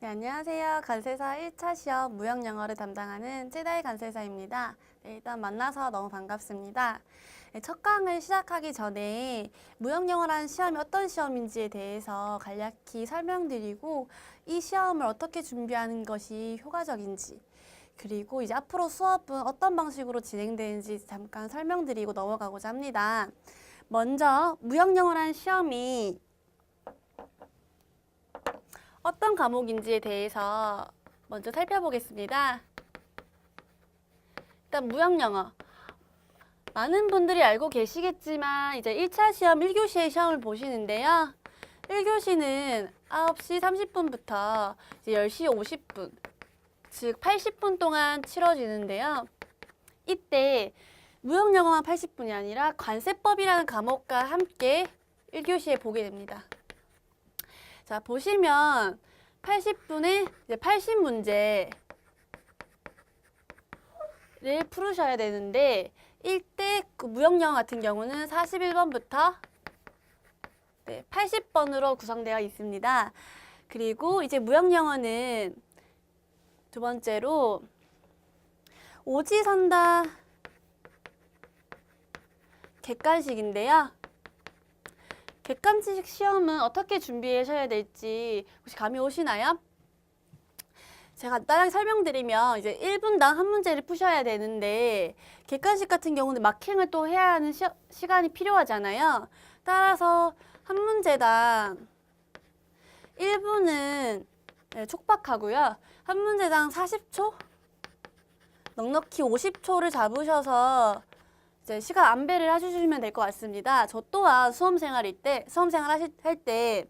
네, 안녕하세요. 간세사 1차 시험 무역영어를 담당하는 찌다이 간세사입니다. 네, 일단 만나서 너무 반갑습니다. 네, 첫 강을 시작하기 전에 무역영어라는 시험이 어떤 시험인지에 대해서 간략히 설명드리고 이 시험을 어떻게 준비하는 것이 효과적인지 그리고 이제 앞으로 수업은 어떤 방식으로 진행되는지 잠깐 설명드리고 넘어가고자 합니다. 먼저 무역영어라는 시험이 어떤 과목인지에 대해서 먼저 살펴보겠습니다. 일단 무역영어. 많은 분들이 알고 계시겠지만 이제 1차 시험 1교시의 시험을 보시는데요. 1교시는 9시 30분부터 이제 10시 50분, 즉 80분 동안 치러지는데요. 이때 무역영어만 80분이 아니라 관세법이라는 과목과 함께 1교시에 보게 됩니다. 자, 보시면 80분에 이제 80문제를 풀으셔야 되는데 이때 그 무역영어 같은 경우는 41번부터 80번으로 구성되어 있습니다. 그리고 이제 무역영어는 두 번째로 오지선다 객관식인데요. 객관식 시험은 어떻게 준비하셔야 될지 혹시 감이 오시나요? 제가 간단하게 설명드리면 이제 1분당 한 문제를 푸셔야 되는데 객관식 같은 경우는 마킹을 또 해야 하는 시간이 필요하잖아요. 따라서 한 문제당 1분은 촉박하고요. 한 문제당 40초? 넉넉히 50초를 잡으셔서 이제 시간 안배를 해주시면 될 것 같습니다. 저 또한 수험생활 할 때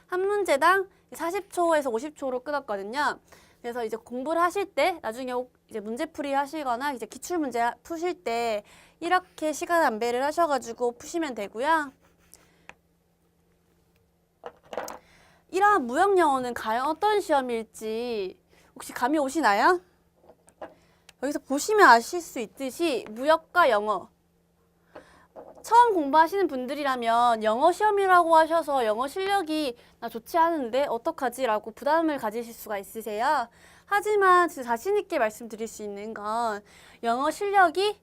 한 문제당 40초에서 50초로 끊었거든요. 그래서 이제 공부를 하실 때 나중에 이제 문제풀이 하시거나 이제 기출문제 푸실 때 이렇게 시간 안배를 하셔가지고 푸시면 되고요. 이러한 무역영어는 과연 어떤 시험일지 혹시 감이 오시나요? 여기서 보시면 아실 수 있듯이 무역과 영어 처음 공부하시는 분들이라면 영어 시험이라고 하셔서 영어 실력이 나 좋지 않은데 어떡하지? 라고 부담을 가지실 수가 있으세요. 하지만 자신 있게 말씀드릴 수 있는 건 영어 실력이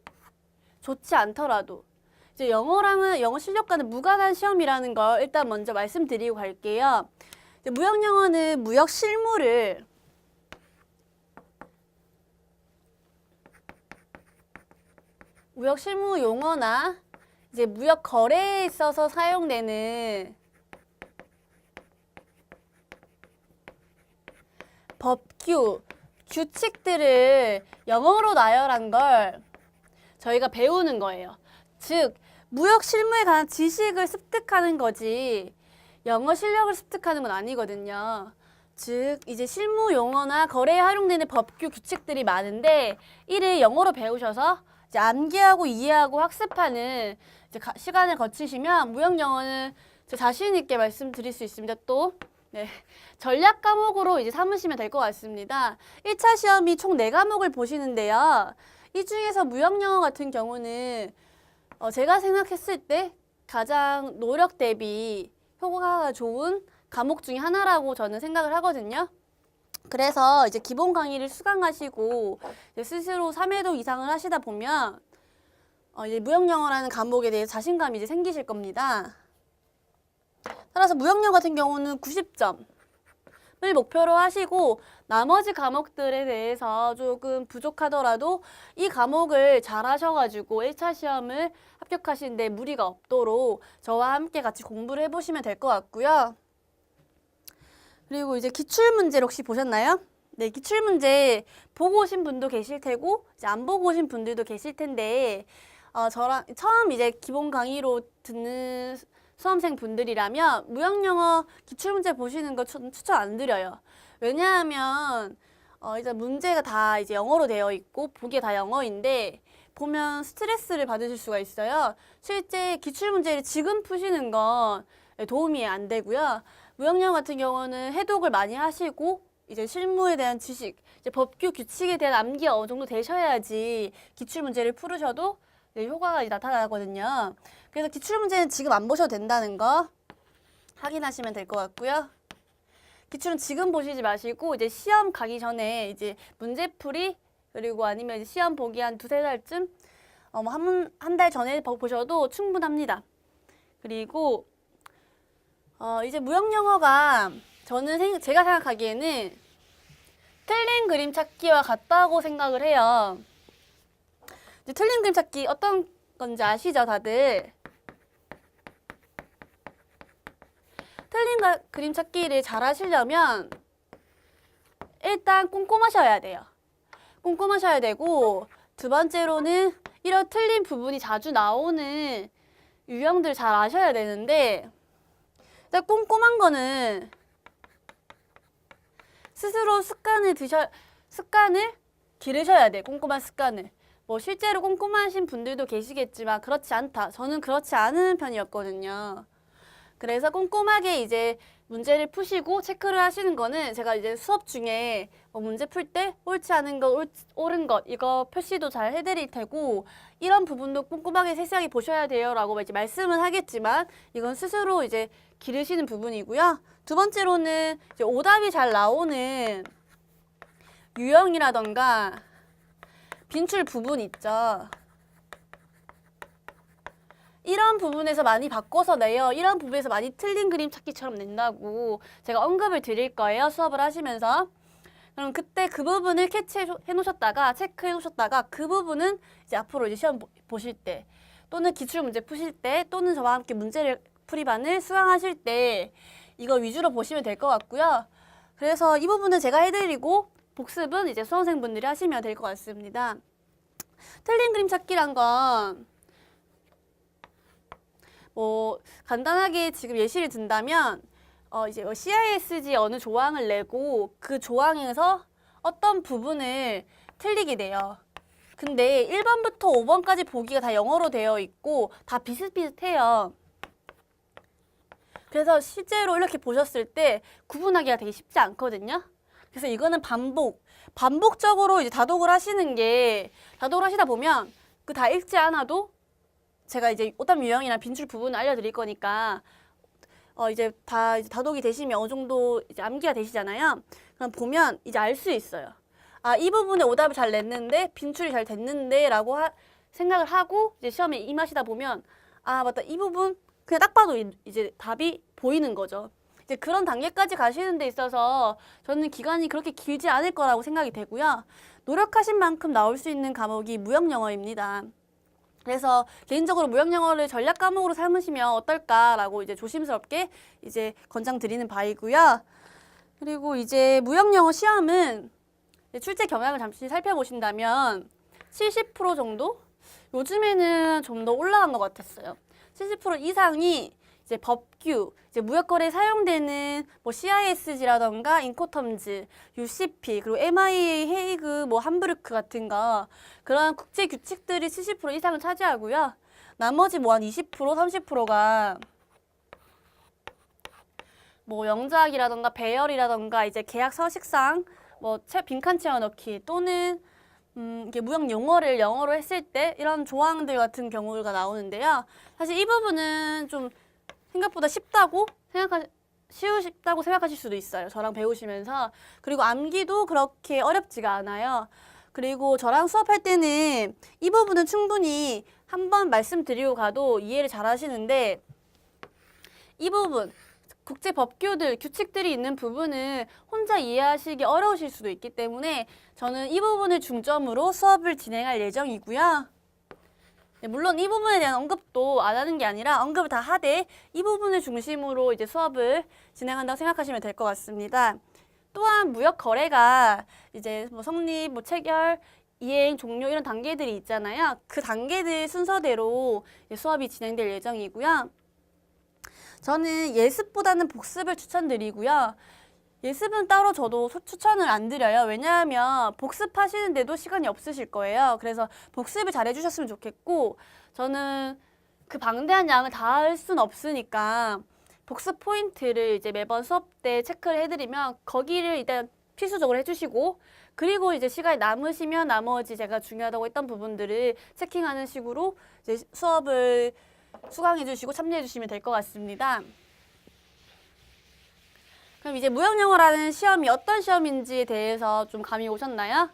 좋지 않더라도 이제 영어랑은 영어 실력과는 무관한 시험이라는 걸 일단 먼저 말씀드리고 갈게요. 무역영어는 무역 실무 용어나 이제 무역 거래에 있어서 사용되는 법규, 규칙들을 영어로 나열한 걸 저희가 배우는 거예요. 즉, 무역 실무에 관한 지식을 습득하는 거지 영어 실력을 습득하는 건 아니거든요. 즉, 이제 실무 용어나 거래에 활용되는 법규, 규칙들이 많은데 이를 영어로 배우셔서 이제 암기하고 이해하고 학습하는 이제 시간을 거치시면 무역 영어는 자신 있게 말씀드릴 수 있습니다. 또 전략 과목으로 이제 삼으시면 될 것 같습니다. 1차 시험이 총 4과목을 보시는데요. 이 중에서 무역 영어 같은 경우는 제가 생각했을 때 가장 노력 대비 효과가 좋은 과목 중에 하나라고 저는 생각을 하거든요. 그래서 이제 기본 강의를 수강하시고 이제 스스로 3회도 이상을 하시다 보면 이제 무역영어라는 과목에 대해 자신감이 이제 생기실 겁니다. 따라서 무역영어 같은 경우는 90점을 목표로 하시고 나머지 과목들에 대해서 조금 부족하더라도 이 과목을 잘 하셔가지고 1차 시험을 합격하시는데 무리가 없도록 저와 함께 같이 공부를 해보시면 될 것 같고요. 그리고 이제 기출문제를 혹시 보셨나요? 네, 기출문제 보고 오신 분도 계실 테고 이제 안 보고 오신 분들도 계실 텐데 저랑 처음 이제 기본 강의로 듣는 수험생 분들이라면 무역영어 기출문제 보시는 거 추천 안 드려요. 왜냐하면 이제 문제가 다 이제 영어로 되어 있고 보기에 다 영어인데 보면 스트레스를 받으실 수가 있어요. 실제 기출문제를 지금 푸시는 건 도움이 안 되고요. 무역영어 같은 경우는 해독을 많이 하시고 이제 실무에 대한 지식, 이제 법규 규칙에 대한 암기가 어느 정도 되셔야지 기출문제를 풀으셔도 효과가 나타나거든요. 그래서 기출문제는 지금 안 보셔도 된다는 거 확인하시면 될 것 같고요. 기출은 지금 보시지 마시고 이제 시험 가기 전에 이제 문제풀이 그리고 아니면 이제 시험 보기 한 두세 달쯤 한 달 전에 보셔도 충분합니다. 그리고 이제 무역영어가 제가 생각하기에는 틀린 그림 찾기와 같다고 생각을 해요. 이제 틀린 그림 찾기 어떤 건지 아시죠, 다들? 틀린 그림 찾기를 잘 하시려면 일단 꼼꼼하셔야 돼요. 꼼꼼하셔야 되고 두 번째로는 이런 틀린 부분이 자주 나오는 유형들 잘 아셔야 되는데 일단 꼼꼼한 거는 스스로 습관을 기르셔야 돼. 꼼꼼한 습관을. 뭐 실제로 꼼꼼하신 분들도 계시겠지만 그렇지 않다. 저는 그렇지 않은 편이었거든요. 그래서 꼼꼼하게 이제 문제를 푸시고 체크를 하시는 거는 제가 이제 수업 중에 문제 풀 때 옳지 않은 것, 옳은 것 이거 표시도 잘 해드릴 테고 이런 부분도 꼼꼼하게 세세하게 보셔야 돼요 라고 이제 말씀은 하겠지만 이건 스스로 이제 기르시는 부분이고요. 두 번째로는 이제 오답이 잘 나오는 유형이라던가 빈출 부분 있죠. 이런 부분에서 많이 바꿔서 내요. 이런 부분에서 많이 틀린 그림 찾기처럼 낸다고 제가 언급을 드릴 거예요. 수업을 하시면서. 그럼 그때 그 부분을 캐치해 놓으셨다가 체크해 놓으셨다가 그 부분은 이제 앞으로 이제 시험 보실 때 또는 기출문제 푸실 때 또는 저와 함께 문제를 풀이반을 수강하실 때 이거 위주로 보시면 될 것 같고요. 그래서 이 부분은 제가 해드리고 복습은 이제 수험생분들이 하시면 될 것 같습니다. 틀린 그림 찾기란 건 간단하게 지금 예시를 든다면 이제 CISG 어느 조항을 내고 그 조항에서 어떤 부분을 틀리게 돼요. 근데 1번부터 5번까지 보기가 다 영어로 되어 있고 다 비슷비슷해요. 그래서 실제로 이렇게 보셨을 때 구분하기가 되게 쉽지 않거든요. 그래서 이거는 반복적으로 이제 다독을 하시다 보면 그 다 읽지 않아도 제가 이제 오답 유형이나 빈출 부분을 알려드릴 거니까 이제 다 이제 다독이 되시면 어느 정도 이제 암기가 되시잖아요. 그럼 보면 이제 알 수 있어요. 아, 이 부분에 오답을 잘 냈는데 빈출이 잘 됐는데라고 생각을 하고 이제 시험에 임하시다 보면 아, 맞다. 이 부분 그냥 딱 봐도 이제 답이 보이는 거죠. 이제 그런 단계까지 가시는 데 있어서 저는 기간이 그렇게 길지 않을 거라고 생각이 되고요. 노력하신 만큼 나올 수 있는 과목이 무역영어입니다. 그래서 개인적으로 무역영어를 전략 과목으로 삼으시면 어떨까라고 이제 조심스럽게 이제 권장드리는 바이고요. 그리고 이제 무역영어 시험은 출제 경향을 잠시 살펴보신다면 70% 정도? 요즘에는 좀 더 올라간 것 같았어요. 70% 이상이 이제 법규, 이제 무역거래에 사용되는 CISG라던가 인코텀즈, UCP, 그리고 MIA, 헤이그, 함부르크 같은 거 그런 국제 규칙들이 70% 이상을 차지하고요. 나머지 한 20%, 30%가 영작이라던가 배열이라던가 이제 계약 서식상 빈칸 채워넣기 또는 이게 무역 용어를 영어로 했을 때 이런 조항들 같은 경우가 나오는데요. 사실 이 부분은 좀 생각보다 쉽다고 생각하실 수도 있어요. 저랑 배우시면서. 그리고 암기도 그렇게 어렵지가 않아요. 그리고 저랑 수업할 때는 이 부분은 충분히 한번 말씀드리고 가도 이해를 잘 하시는데 이 부분 국제 법규들, 규칙들이 있는 부분은 혼자 이해하시기 어려우실 수도 있기 때문에 저는 이 부분을 중점으로 수업을 진행할 예정이고요. 물론 이 부분에 대한 언급도 안 하는 게 아니라 언급을 다 하되 이 부분을 중심으로 이제 수업을 진행한다고 생각하시면 될 것 같습니다. 또한 무역 거래가 이제 성립, 체결, 이행, 종료 이런 단계들이 있잖아요. 그 단계들 순서대로 수업이 진행될 예정이고요. 저는 예습보다는 복습을 추천드리고요. 예습은 따로 저도 추천을 안 드려요. 왜냐하면 복습하시는데도 시간이 없으실 거예요. 그래서 복습을 잘 해주셨으면 좋겠고 저는 그 방대한 양을 다 할 수는 없으니까 복습 포인트를 이제 매번 수업 때 체크를 해드리면 거기를 일단 필수적으로 해주시고 그리고 이제 시간이 남으시면 나머지 제가 중요하다고 했던 부분들을 체킹하는 식으로 이제 수업을 수강해 주시고 참여해 주시면 될 것 같습니다. 그럼 이제 무역영어라는 시험이 어떤 시험인지에 대해서 좀 감이 오셨나요?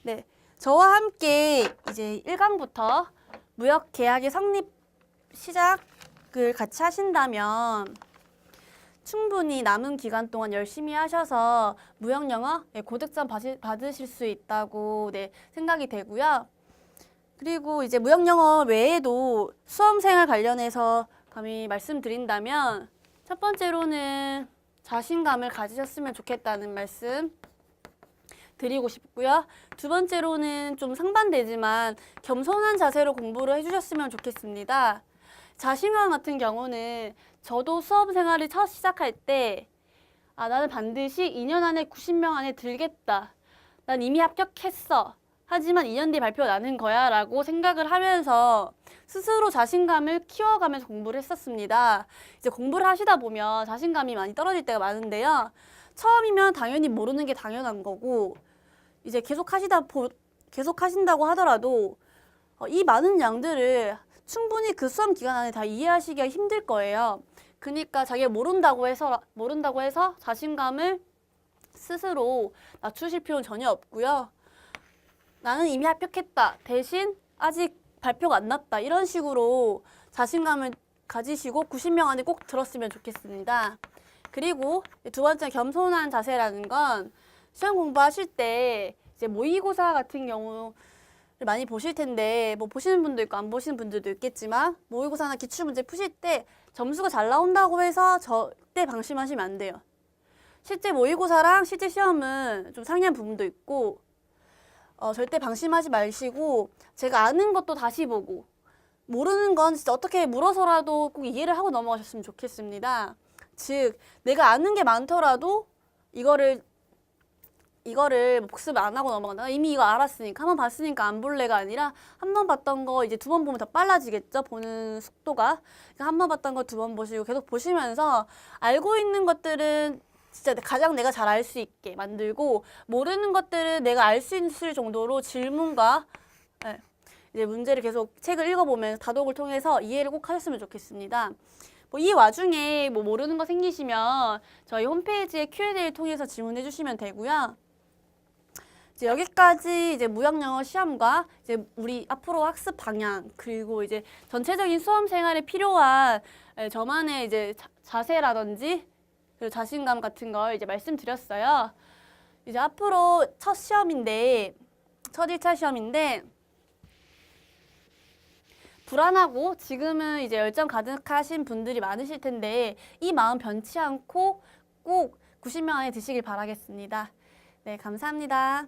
네, 저와 함께 이제 1강부터 무역 계약의 성립 시작을 같이 하신다면 충분히 남은 기간 동안 열심히 하셔서 무역영어 고득점 받으실 수 있다고 생각이 되고요. 그리고 이제 무역영어 외에도 수험생활 관련해서 감히 말씀드린다면 첫 번째로는 자신감을 가지셨으면 좋겠다는 말씀 드리고 싶고요. 두 번째로는 좀 상반되지만 겸손한 자세로 공부를 해주셨으면 좋겠습니다. 자신감 같은 경우는 저도 수험 생활을 첫 시작할 때 나는 반드시 2년 안에 90명 안에 들겠다. 난 이미 합격했어. 하지만 2년 뒤에 발표 나는 거야 라고 생각을 하면서 스스로 자신감을 키워가면서 공부를 했었습니다. 이제 공부를 하시다 보면 자신감이 많이 떨어질 때가 많은데요. 처음이면 당연히 모르는 게 당연한 거고 이제 계속 하신다고 하더라도 이 많은 양들을 충분히 그 수험 기간 안에 다 이해하시기가 힘들 거예요. 그러니까 자기가 모른다고 해서 자신감을 스스로 낮추실 필요는 전혀 없고요. 나는 이미 합격했다. 대신 아직 발표가 안 났다. 이런 식으로 자신감을 가지시고 90명 안에 꼭 들었으면 좋겠습니다. 그리고 두 번째 겸손한 자세라는 건 시험 공부하실 때 이제 모의고사 같은 경우 많이 보실 텐데 뭐 보시는 분도 있고 안 보시는 분들도 있겠지만 모의고사나 기출문제 푸실 때 점수가 잘 나온다고 해서 절대 방심하시면 안 돼요. 실제 모의고사랑 실제 시험은 좀 상이한 부분도 있고 절대 방심하지 마시고 제가 아는 것도 다시 보고 모르는 건 진짜 어떻게 물어서라도 꼭 이해를 하고 넘어가셨으면 좋겠습니다. 즉 내가 아는 게 많더라도 이거를 복습 안 하고 넘어간다. 이미 이거 알았으니까 한 번 봤으니까 안 볼래가 아니라 한 번 봤던 거 이제 두 번 보면 더 빨라지겠죠. 보는 속도가. 그러니까 한 번 봤던 거 두 번 보시고 계속 보시면서 알고 있는 것들은 진짜 가장 내가 잘 알 수 있게 만들고 모르는 것들은 내가 알 수 있을 정도로 질문과 이제 문제를 계속 책을 읽어보면서 다독을 통해서 이해를 꼭 하셨으면 좋겠습니다. 이 와중에 모르는 거 생기시면 저희 홈페이지에 Q&A를 통해서 질문해 주시면 되고요. 이제 여기까지 이제 무역영어 시험과 이제 우리 앞으로 학습 방향 그리고 이제 전체적인 수험 생활에 필요한 저만의 이제 자세라든지 그리고 자신감 같은 걸 이제 말씀드렸어요. 이제 앞으로 첫 1차 시험인데 불안하고 지금은 이제 열정 가득하신 분들이 많으실 텐데 이 마음 변치 않고 꼭 90명 안에 드시길 바라겠습니다. 네, 감사합니다.